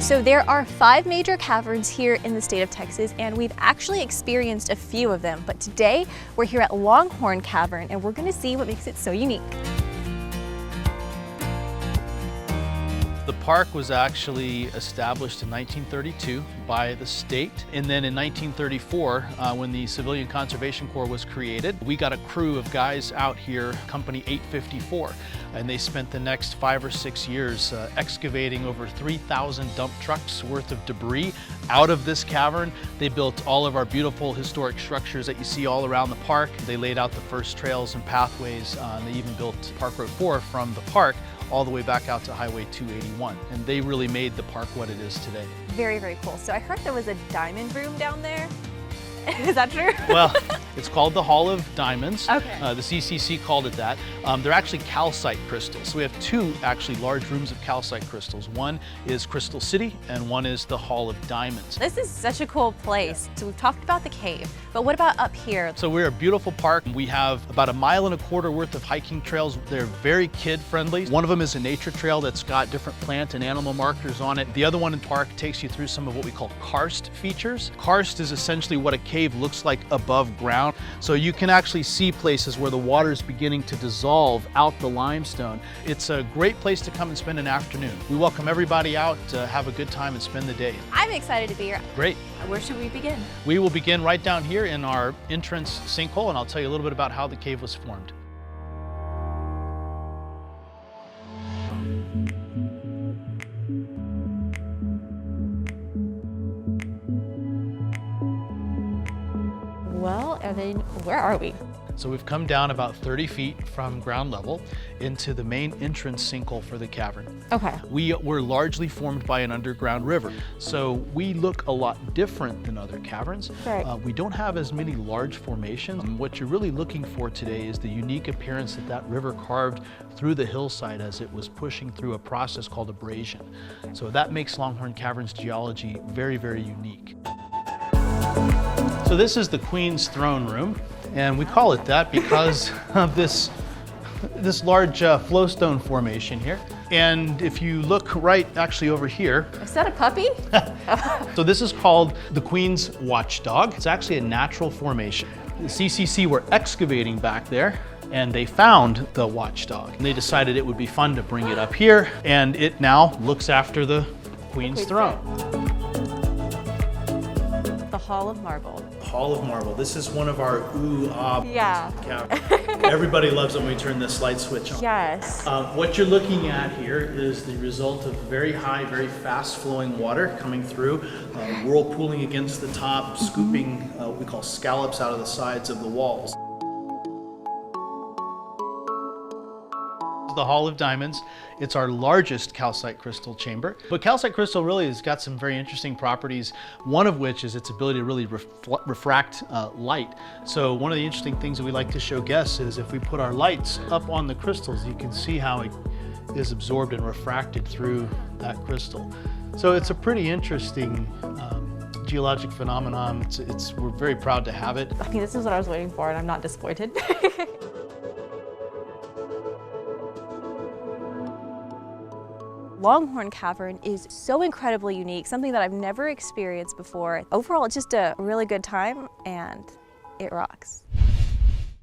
So there are 5 major caverns here in the state of Texas, and we've actually experienced a few of them. But today we're here at Longhorn Cavern, and we're going to see what makes it so unique. The park was actually established in 1932 by the state, and then in 1934, when the Civilian Conservation Corps was created, we got a crew of guys out here, Company 854, and they spent the next 5 or 6 years excavating over 3,000 dump trucks worth of debris out of this cavern. They built all of our beautiful historic structures that you see all around the park. They laid out the first trails and pathways, and they even built Park Road 4 from the park all the way back out to Highway 281. And they really made the park what it is today. Very, very cool. So I heard there was a diamond room down there. Is that true? Well, it's called the Hall of Diamonds. Okay. The CCC called it that. They're actually calcite crystals. So we have 2 actually large rooms of calcite crystals. One is Crystal City and one is the Hall of Diamonds. This is such a cool place. So we've talked about the cave, but what about up here? So we're a beautiful park. We have about 1.25 miles worth of hiking trails. They're very kid friendly. One of them is a nature trail that's got different plant and animal markers on it. The other one in the park takes you through some of what we call karst features. Karst is essentially what a cave looks like above ground. So you can actually see places where the water is beginning to dissolve out the limestone. It's a great place to come and spend an afternoon. We welcome everybody out to have a good time and spend the day. I'm excited to be here. Great. Where should we begin? We will begin right down here in our entrance sinkhole, and I'll tell you a little bit about how the cave was formed. Well, and then where are we? So we've come down about 30 feet from ground level into the main entrance sinkhole for the cavern. Okay. We were largely formed by an underground river, so we look a lot different than other caverns. Right. We don't have as many large formations. What you're really looking for today is the unique appearance that that river carved through the hillside as it was pushing through a process called abrasion. So that makes Longhorn Cavern's geology very, very unique. So this is the Queen's Throne Room, and we call it that because of this large flowstone formation here. And if you look right actually over here. Is that a puppy? So this is called the Queen's Watchdog. It's actually a natural formation. The CCC were excavating back there, and they found the watchdog. And they decided it would be fun to bring it up here, and it now looks after the Queen's throne. The Hall of Marble. Hall of Marble. This is one of our ooh-ah Yeah. caverns. Everybody loves it when we turn this light switch on. Yes. What you're looking at here is the result of very high, very fast-flowing water coming through, whirlpooling against the top, scooping what we call scallops out of the sides of the walls. The Hall of Diamonds. It's our largest calcite crystal chamber. But calcite crystal really has got some very interesting properties, one of which is its ability to really refract light. So one of the interesting things that we like to show guests is if we put our lights up on the crystals, you can see how it is absorbed and refracted through that crystal. So it's a pretty interesting geologic phenomenon. We're very proud to have it. I mean, this is what I was waiting for, and I'm not disappointed. Longhorn Cavern is so incredibly unique, something that I've never experienced before. Overall, it's just a really good time, and it rocks.